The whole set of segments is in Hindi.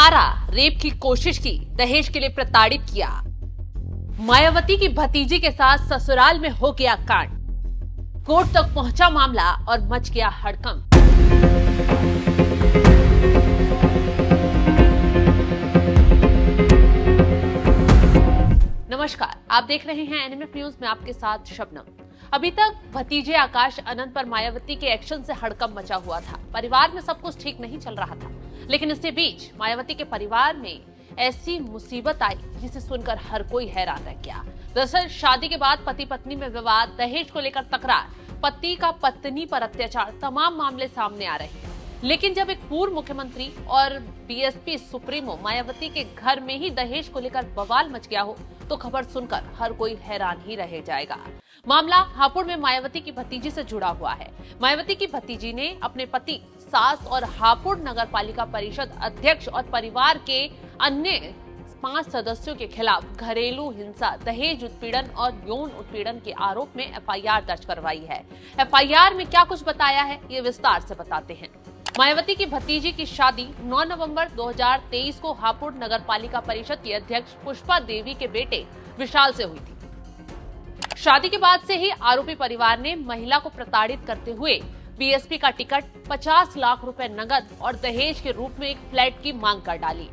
मारा, रेप की कोशिश की, दहेज के लिए प्रताड़ित किया। मायावती की भतीजी के साथ ससुराल में हो गया कांड। कोर्ट तक पहुंचा मामला और मच गया हड़कंप। नमस्कार, आप देख रहे हैं एनएमएफ न्यूज में आपके साथ शबनम। अभी तक भतीजे आकाश अनंत पर मायावती के एक्शन से हड़कंप मचा हुआ था। परिवार में सब कुछ ठीक नहीं चल रहा था, लेकिन इसके बीच मायावती के परिवार में ऐसी मुसीबत आई जिसे सुनकर हर कोई हैरान रह गया। दरअसल शादी के बाद पति पत्नी में विवाद, दहेज को लेकर तकरार, पति का पत्नी पर अत्याचार, तमाम मामले सामने आ रहे हैं। लेकिन जब एक पूर्व मुख्यमंत्री और बीएसपी सुप्रीमो मायावती के घर में ही दहेज को लेकर बवाल मच गया हो, तो खबर सुनकर हर कोई हैरान ही रह जाएगा। मामला हापुड़ में मायावती की भतीजी से जुड़ा हुआ है। मायावती की भतीजी ने अपने पति, सास और हापुड़ नगर पालिका परिषद अध्यक्ष और परिवार के अन्य 5 सदस्यों के खिलाफ घरेलू हिंसा, दहेज उत्पीड़न और यौन उत्पीड़न के आरोप में एफआईआर दर्ज करवाई है। एफआईआर में क्या कुछ बताया है, ये विस्तार से बताते हैं। मायावती की भतीजी की शादी 9 नवंबर 2023 को हापुड़ नगर पालिका परिषद की अध्यक्ष पुष्पा देवी के बेटे विशाल से हुई थी। शादी के बाद से ही आरोपी परिवार ने महिला को प्रताड़ित करते हुए बीएसपी का टिकट, 50 लाख रुपए नगद और दहेज के रूप में एक फ्लैट की मांग कर डाली।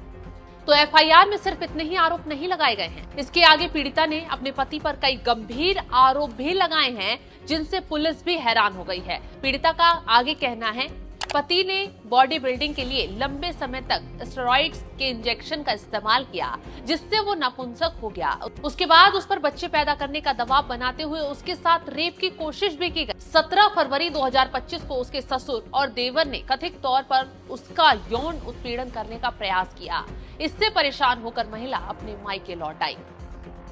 तो एफआईआर में सिर्फ इतने ही आरोप नहीं लगाए गए हैं। इसके आगे पीड़िता ने अपने पति पर कई गंभीर आरोप भी लगाए हैं, जिनसे पुलिस भी हैरान हो गई है। पीड़िता का आगे कहना है, पति ने बॉडी बिल्डिंग के लिए लंबे समय तक स्टेरॉइड्स के इंजेक्शन का इस्तेमाल किया, जिससे वो नपुंसक हो गया। उसके बाद उस पर बच्चे पैदा करने का दबाव बनाते हुए उसके साथ रेप की कोशिश भी की गई। 17 फरवरी 2025 को उसके ससुर और देवर ने कथित तौर पर उसका यौन उत्पीड़न करने का प्रयास किया। इससे परेशान होकर महिला अपने मायके लौट आई।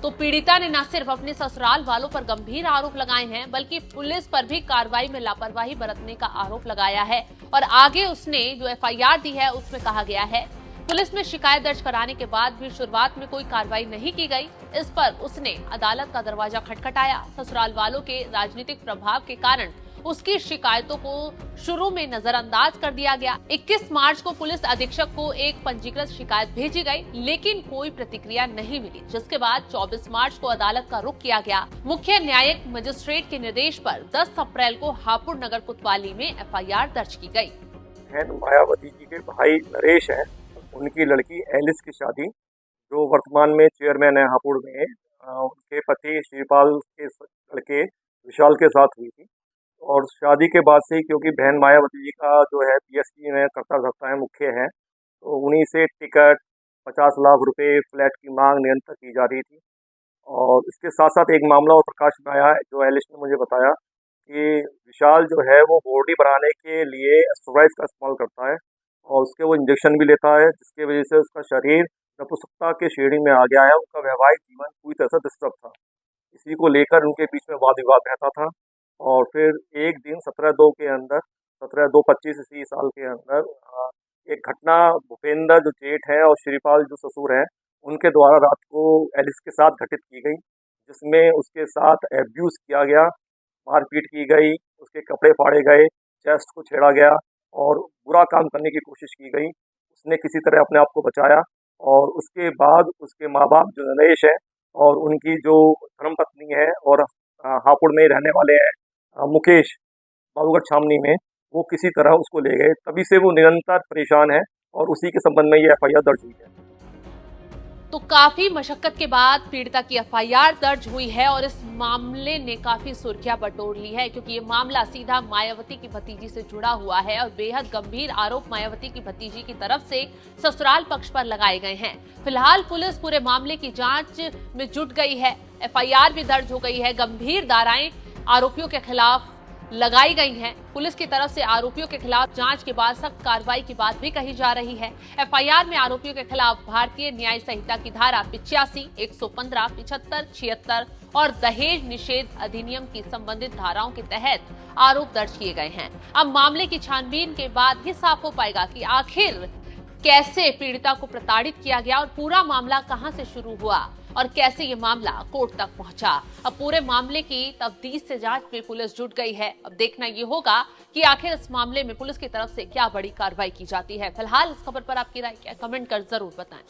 तो पीड़िता ने न सिर्फ अपने ससुराल वालों पर गंभीर आरोप लगाए हैं, बल्कि पुलिस पर भी कार्रवाई में लापरवाही बरतने का आरोप लगाया है। और आगे उसने जो एफआईआर दी है उसमें कहा गया है, पुलिस में शिकायत दर्ज कराने के बाद भी शुरुआत में कोई कार्रवाई नहीं की गई। इस पर उसने अदालत का दरवाजा खटखटाया। ससुराल वालों के राजनीतिक प्रभाव के कारण उसकी शिकायतों को शुरू में नजरअंदाज कर दिया गया। 21 मार्च को पुलिस अधीक्षक को एक पंजीकृत शिकायत भेजी गई, लेकिन कोई प्रतिक्रिया नहीं मिली, जिसके बाद 24 मार्च को अदालत का रुख किया गया। मुख्य न्यायिक मजिस्ट्रेट के निर्देश पर 10 अप्रैल को हापुड़ नगर कोतवाली में एफआईआर दर्ज की गई। मायावती जी के भाई नरेश है, उनकी लड़की एलिस की शादी, जो वर्तमान में चेयरमैन है हापुड़ में, उनके पति श्रीपाल के लड़के विशाल के साथ हुई थी। और शादी के बाद से, क्योंकि बहन मायावती जी का जो है बीएसपी में करता धरता है, मुख्य है, तो उन्हीं से टिकट, 50 लाख रुपए फ्लैट की मांग निरंतर की जा रही थी। और इसके साथ साथ एक मामला और प्रकाश में आया है, जो एलिस ने मुझे बताया कि विशाल जो है वो बॉडी बनाने के लिए स्टेरॉइड्स का इस्तेमाल करता है और उसके वो इंजेक्शन भी लेता है, जिसकी वजह से उसका शरीर नपुंसकता के श्रेणी में आ गया है। उनका वैवाहिक जीवन पूरी तरह से डिस्टर्ब था। इसी को लेकर उनके बीच में वाद विवाद रहता था। और फिर एक दिन 17/2 के अंदर, 17/2/25 इसी साल के अंदर एक घटना भूपेंद्र जो जेठ है और श्रीपाल जो ससुर है, उनके द्वारा रात को एलिस के साथ घटित की गई, जिसमें उसके साथ एब्यूज़ किया गया, मारपीट की गई, उसके कपड़े फाड़े गए, चेस्ट को छेड़ा गया और बुरा काम करने की कोशिश की गई। उसने किसी तरह अपने आप को बचाया। और उसके बाद उसके माँ बाप जो नरेश है और उनकी जो धर्मपत्नी है और हापुड़ में रहने वाले हैं मुकेश, बाबूगढ़ छावनी में, वो किसी तरह उसको ले गए। तभी से वो निरंतर परेशान है और उसी के संबंध में ये एफआईआर दर्ज हुई है। तो काफी मशक्कत के बाद पीड़िता की एफआईआर दर्ज हुई है और इस मामले ने काफी सुर्खियां बटोर ली है, क्योंकि ये मामला सीधा मायावती की भतीजी से जुड़ा हुआ है और बेहद गंभीर आरोप मायावती की भतीजी की तरफ से ससुराल पक्ष पर लगाए गए हैं। फिलहाल पुलिस पूरे मामले की जांच में जुट गई है। एफआईआर भी दर्ज हो गई है। गंभीर धाराएं आरोपियों के खिलाफ लगाई गई हैं। पुलिस की तरफ से आरोपियों के खिलाफ जांच के बाद सख्त कार्रवाई की बात भी कही जा रही है। एफआईआर में आरोपियों के खिलाफ भारतीय न्याय संहिता की धारा 85, 115, 75, 76 और दहेज निषेध अधिनियम की संबंधित धाराओं के तहत आरोप दर्ज किए गए हैं। अब मामले की छानबीन के बाद ही साफ हो पाएगा कि आखिर कैसे पीड़िता को प्रताड़ित किया गया और पूरा मामला कहां से शुरू हुआ। और कैसे ये मामला कोर्ट तक पहुंचा। अब पूरे मामले की तफ्तीश से जांच में पुलिस जुट गई है। अब देखना ये होगा कि आखिर इस मामले में पुलिस की तरफ से क्या बड़ी कार्रवाई की जाती है। फिलहाल इस खबर पर आपकी राय क्या, कमेंट कर जरूर बताएं।